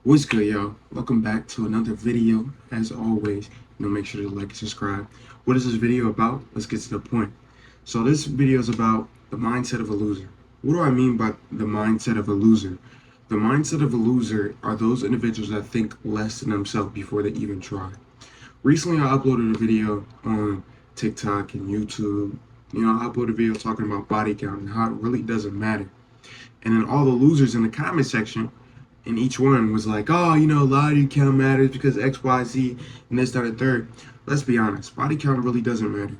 What's good, y'all? Welcome back to another video. As always, make sure to like and subscribe. What is this video about? Let's get to the point. So this video is about the mindset of a loser. What do I mean by the mindset of a loser? The mindset of a loser are those individuals that think less than themselves before they even try. Recently, I uploaded a video on TikTok and YouTube. I uploaded a video talking about body count and how it really doesn't matter. And then all the losers in the comment section, and each one was like, oh, body count matters because X, Y, Z, and this, that, and third. Let's be honest, body count really doesn't matter.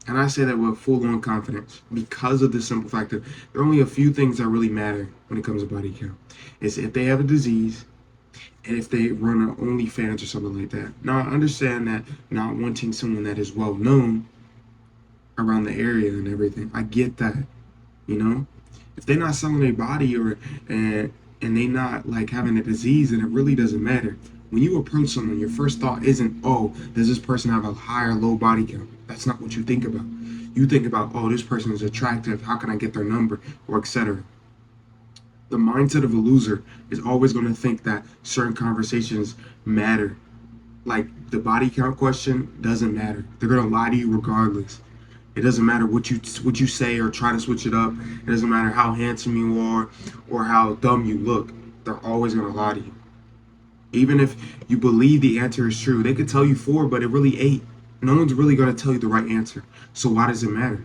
And I say that with full-on confidence because of the simple fact that there are only a few things that really matter when it comes to body count. It's if they have a disease and if they run an OnlyFans or something like that. Now, I understand that not wanting someone that is well-known around the area and everything. I get that, you know? If they're not selling their body and they not like having a disease, then it really doesn't matter. When you approach someone, your first thought isn't, oh, does this person have a high or low body count? That's not what you think about. You think about, oh, this person is attractive. How can I get their number? Or etc. The mindset of a loser is always going to think that certain conversations matter. Like the body count question doesn't matter. They're going to lie to you regardless. It doesn't matter what you say or try to switch it up. It doesn't matter how handsome you are or how dumb you look. They're always gonna lie to you. Even if you believe the answer is true, they could tell you 4, but it really 8. No one's really gonna tell you the right answer. So why does it matter?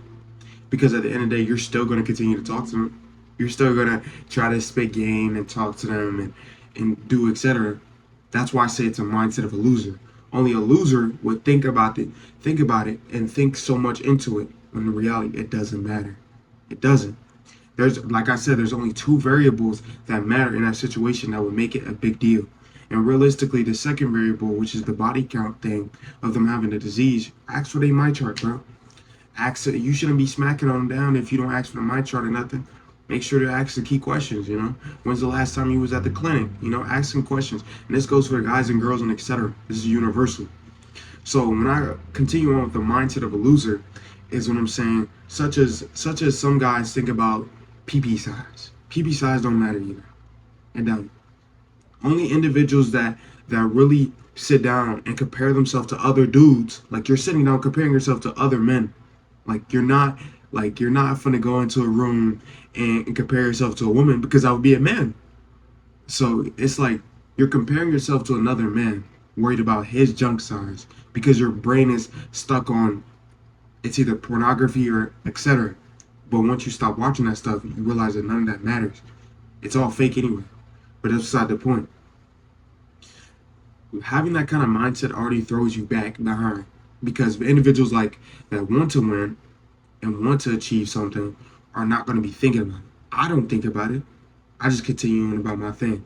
Because at the end of the day, you're still gonna continue to talk to them. You're still gonna try to spit game and talk to them and do etc. That's why I say it's a mindset of a loser. Only a loser would think about it, and think so much into it. When in reality, it doesn't matter. It doesn't. There's, like I said, there's only 2 variables that matter in that situation that would make it a big deal. And realistically, the second variable, which is the body count thing of them having the disease, ask for their my chart, bro. You shouldn't be smacking on them down if you don't ask for the my chart or nothing. Make sure to ask the key questions, When's the last time you was at the clinic? Ask some questions. And this goes for guys and girls and etc. This is universal. So when I continue on with the mindset of a loser, is what I'm saying, such as some guys think about PP size. PP size don't matter either. It don't. Only individuals that really sit down and compare themselves to other dudes, like you're sitting down comparing yourself to other men. You're not gonna go into a room and compare yourself to a woman, because I would be a man. So it's like you're comparing yourself to another man, worried about his junk size, because your brain is stuck on it's either pornography or etc. But once you stop watching that stuff, you realize that none of that matters. It's all fake anyway. But that's beside the point. Having that kind of mindset already throws you back behind, because individuals like that want to win and want to achieve something are not going to be thinking about it. I don't think about it. I just continue on about my thing.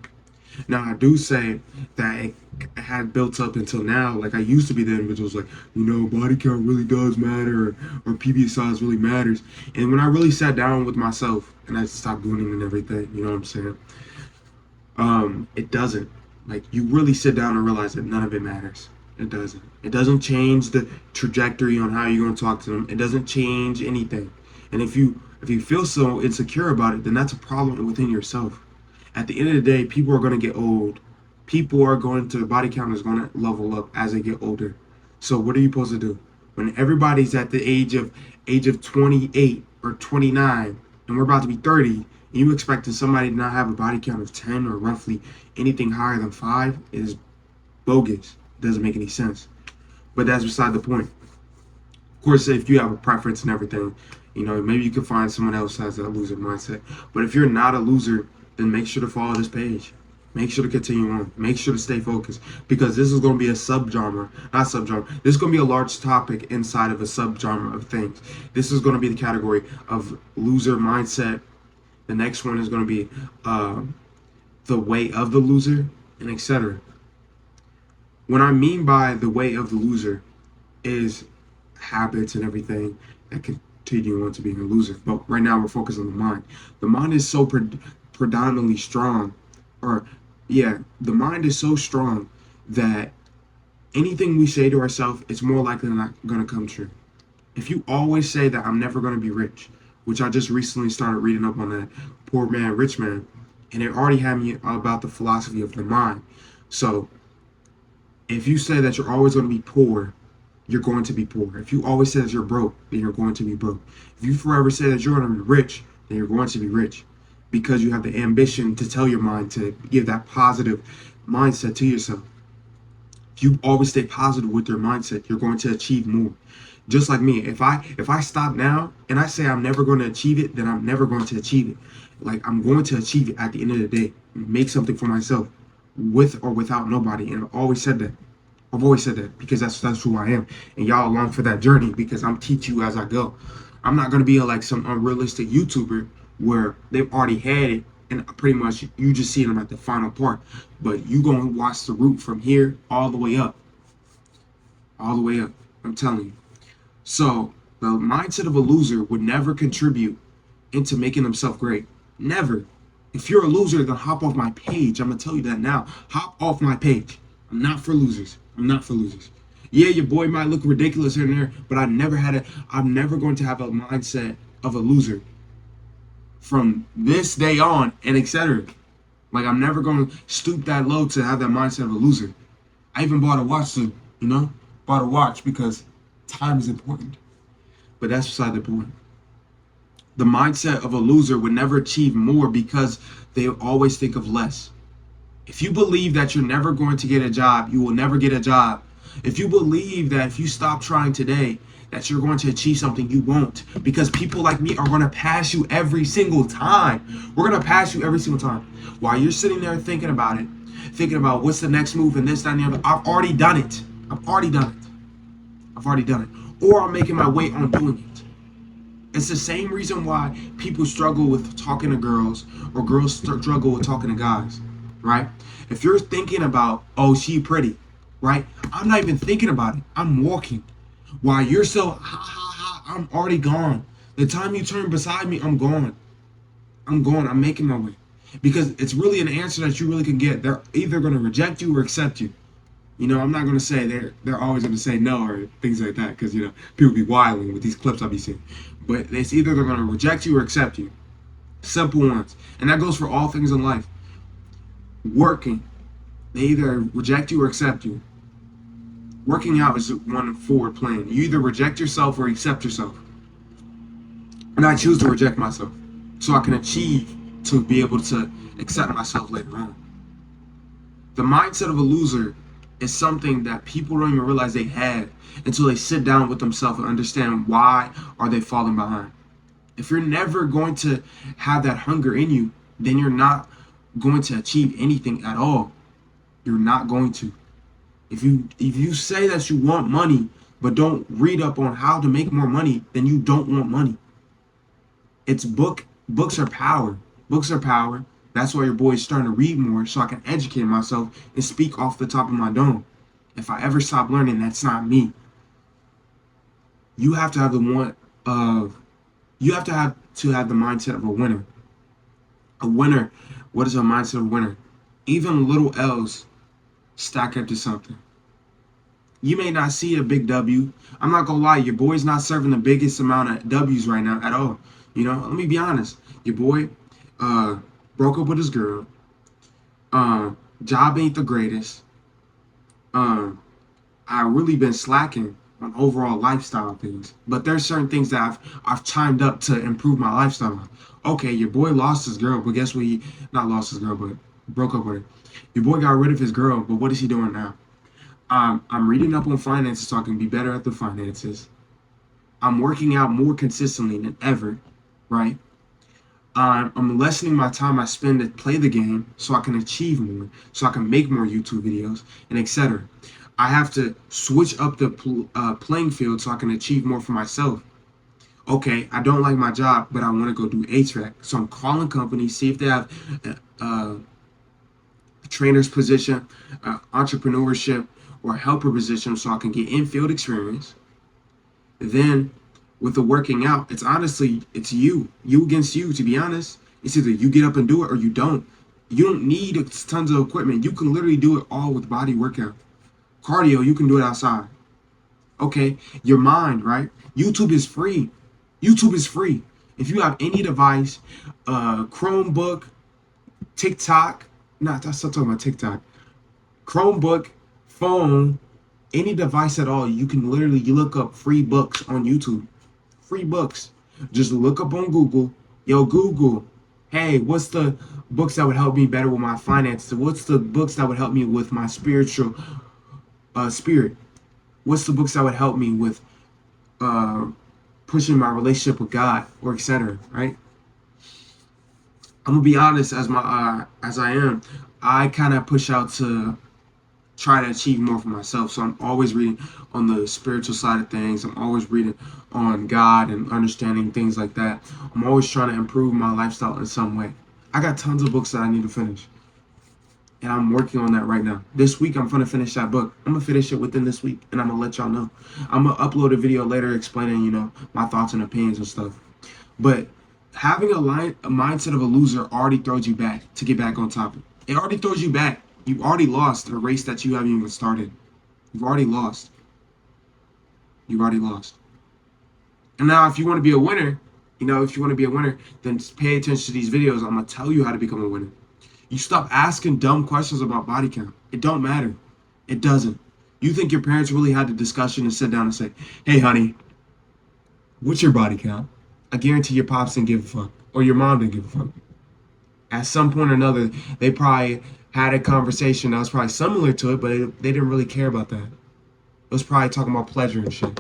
Now, I do say that it had built up until now. Like, I used to be the individuals like, body count really does matter, or PB size really matters. And when I really sat down with myself and I stopped doing it and everything, you know what I'm saying? It doesn't. Like, you really sit down and realize that none of it matters. It doesn't. It doesn't change the trajectory on how you're going to talk to them. It doesn't change anything. And if you feel so insecure about it, then that's a problem within yourself. At the end of the day, people are going to get old. Body count is going to level up as they get older. So what are you supposed to do? When everybody's at the age of 28 or 29, and we're about to be 30, and you expecting somebody to not have a body count of 10 or roughly anything higher than 5 is bogus. It doesn't make any sense. But that's beside the point. Of course, if you have a preference and everything, maybe you can find someone else who has a loser mindset. But if you're not a loser, then make sure to follow this page. Make sure to continue on. Make sure to stay focused, because this is going to be a subgenre, not subgenre. This is going to be a large topic inside of a subgenre of things. This is going to be the category of loser mindset. The next one is going to be the way of the loser, and etc. What I mean by the way of the loser is habits and everything that continue on to being a loser. But right now we're focused on the mind. The mind is so predominantly strong, the mind is so strong that anything we say to ourselves, it's more likely not going to come true. If you always say that I'm never going to be rich, which I just recently started reading up on that Poor Man, Rich Man, And it already had me about the philosophy of the mind. So if you say that you're always going to be poor, you're going to be poor. If you always say that you're broke, then you're going to be broke. If you forever say that you're going to be rich, then you're going to be rich, because you have the ambition to tell your mind to give that positive mindset to yourself. If you always stay positive with your mindset, you're going to achieve more. Just like me, if I stop now and I say I'm never going to achieve it, then I'm never going to achieve it. Like, I'm going to achieve it at the end of the day. Make something for myself, with or without nobody. And I've always said that. I've always said that because that's who I am. And y'all along for that journey, because I'm teach you as I go. I'm not gonna be like some unrealistic YouTuber where they've already had it and pretty much you just see them at the final part. But you gonna watch the route from here all the way up. All the way up. I'm telling you. So the mindset of a loser would never contribute into making themselves great. Never. If you're a loser, then hop off my page. I'm gonna tell you that now. Hop off my page. I'm not for losers. I'm not for losers. Yeah, your boy might look ridiculous here and there, but I'm never going to have a mindset of a loser from this day on and etc. Like, I'm never going to stoop that low to have that mindset of a loser. I even bought a watch to, bought a watch because time is important. But that's beside the point. The mindset of a loser would never achieve more because they always think of less. If you believe that you're never going to get a job, you will never get a job. If you believe that if you stop trying today, that you're going to achieve something, you won't. Because people like me are going to pass you every single time. We're going to pass you every single time. While you're sitting there thinking about it, thinking about what's the next move and this, that, and the other, I've already done it. I've already done it. Or I'm making my way on doing it. It's the same reason why people struggle with talking to girls, or girls struggle with talking to guys, right? If you're thinking about, oh, she pretty, right? I'm not even thinking about it. I'm walking. While you're so, I'm already gone. The time you turn beside me, I'm gone. I'm making my way. Because it's really an answer that you really can get. They're either going to reject you or accept you. I'm not going to say they're always going to say no or things like that, because, people be wilding with these clips I be seeing. But it's either they're going to reject you or accept you. Simple ones. And that goes for all things in life. Working. They either reject you or accept you. Working out is one forward plan. You either reject yourself or accept yourself. And I choose to reject myself so I can achieve to be able to accept myself later on. The mindset of a loser is something that people don't even realize they have until they sit down with themselves and understand why are they falling behind. If you're never going to have that hunger in you, then you're not going to achieve anything at all. You're not going to. If you say that you want money but don't read up on how to make more money, then you don't want money. It's books are power. Books are power. That's why your boy's starting to read more so I can educate myself and speak off the top of my dome. If I ever stop learning, that's not me. You have to have the mindset of a winner. A winner, what is a mindset of a winner? Even little L's stack up to something. You may not see a big W. I'm not gonna lie, your boy's not serving the biggest amount of W's right now at all. Let me be honest. Your boy broke up with his girl. Job ain't the greatest. I really been slacking on overall lifestyle things. But there's certain things that I've chimed up to improve my lifestyle. Okay, your boy lost his girl, but guess what? He not lost his girl, but broke up with her. Your boy got rid of his girl, but what is he doing now? I'm reading up on finances so I can be better at the finances. I'm working out more consistently than ever, right? I'm lessening my time I spend to play the game so I can achieve more, so I can make more YouTube videos, and etc. I have to switch up the playing field so I can achieve more for myself. Okay, I don't like my job, but I want to go do HVAC. So I'm calling companies, see if they have a trainer's position, entrepreneurship, or helper position so I can get in-field experience. Then with the working out, it's you against you, to be honest. It's either you get up and do it or you don't. You don't need tons of equipment. You can literally do it all with body workout. Cardio, you can do it outside. Okay, your mind, right? YouTube is free. If you have any device, Chromebook, TikTok. Not, I'm still talking about TikTok. Chromebook, phone, any device at all. You can literally, you look up free books on YouTube. Free books. Just look up on Google. Yo, Google, hey, what's the books that would help me better with my finances? What's the books that would help me with my spiritual spirit? What's the books that would help me with pushing my relationship with God, or etc. Right? I'm gonna be honest, as I am, I kind of push out to try to achieve more for myself. So I'm always reading on the spiritual side of things. I'm always reading on God and understanding things like that. I'm always trying to improve my lifestyle in some way. I got tons of books that I need to finish, and I'm working on that right now. This week, I'm gonna finish that book. I'm gonna finish it within this week, and I'm gonna let y'all know. I'm gonna upload a video later explaining, my thoughts and opinions and stuff. But having a mindset of a loser already throws you back to get back on topic. It already throws you back. You've already lost a race that you haven't even started. You've already lost. You've already lost. And now, if you want to be a winner, then just pay attention to these videos. I'm gonna tell you how to become a winner. You stop asking dumb questions about body count. It don't matter. It doesn't. You think your parents really had the discussion and sit down and say, hey, honey, what's your body count? I guarantee your pops didn't give a fuck. Or your mom didn't give a fuck. At some point or another, they probably had a conversation that was probably similar to it, but they didn't really care about that. It was probably talking about pleasure and shit.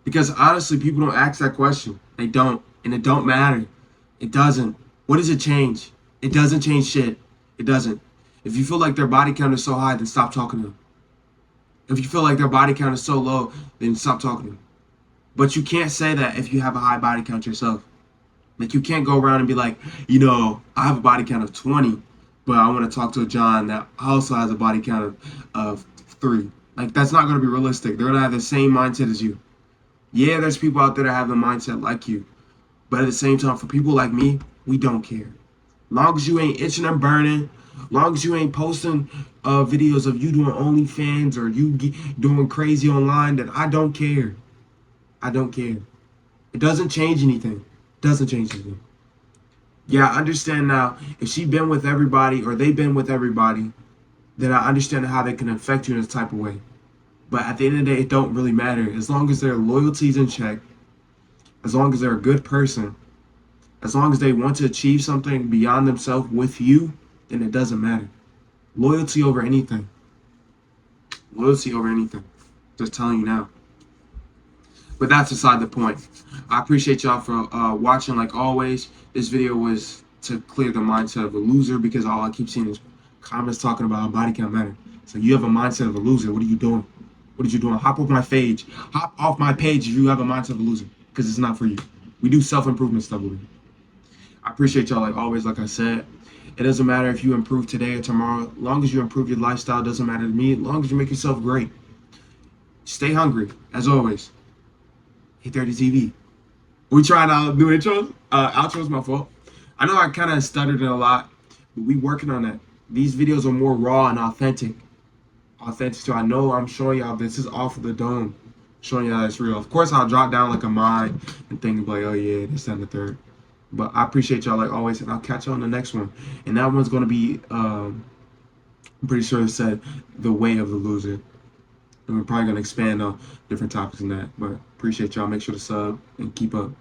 Because honestly, people don't ask that question. They don't. And it don't matter. It doesn't. What does it change? It doesn't change shit. It doesn't. If you feel like their body count is so high, then stop talking to them. If you feel like their body count is so low, then stop talking to them. But you can't say that if you have a high body count yourself. Like, you can't go around and be like, I have a body count of 20, but I want to talk to John that also has a body count of 3. Like, that's not going to be realistic. They're going to have the same mindset as you. Yeah, there's people out there that have a mindset like you. But at the same time, for people like me, we don't care. Long as you ain't itching and burning, long as you ain't posting videos of you doing OnlyFans or you doing crazy online, then I don't care. I don't care. It doesn't change anything. It doesn't change anything. Yeah, I understand now. If she been with everybody or they been with everybody, then I understand how they can affect you in a type of way. But at the end of the day, it don't really matter. As long as their loyalty's in check, as long as they're a good person, as long as they want to achieve something beyond themselves with you, then it doesn't matter. Loyalty over anything. Loyalty over anything. Just telling you now. But that's aside the point. I appreciate y'all for watching like always. This video was to clear the mindset of a loser, because all I keep seeing is comments talking about how body count matter. So you have a mindset of a loser. What are you doing? What are you doing? Hop off my page. Hop off my page if you have a mindset of a loser, because it's not for you. We do self-improvement stuff over here. I appreciate y'all like always. Like I said, it doesn't matter if you improve today or tomorrow. As long as you improve your lifestyle, it doesn't matter to me. As long as you make yourself great. Stay hungry, as always. Hey, 30 TV. We trying out new intros. Outros, my fault. I know I kind of stuttered it a lot, but we working on that. These videos are more raw and authentic. So I know I'm showing y'all this is off of the dome. Showing y'all it's real. Of course, I'll drop down like a mine and think like, oh yeah, this and the third. But I appreciate y'all like always, and I'll catch y'all on the next one. And that one's going to be, I'm pretty sure it said, the way of the loser. And we're probably going to expand on different topics in that. But appreciate y'all. Make sure to sub and keep up.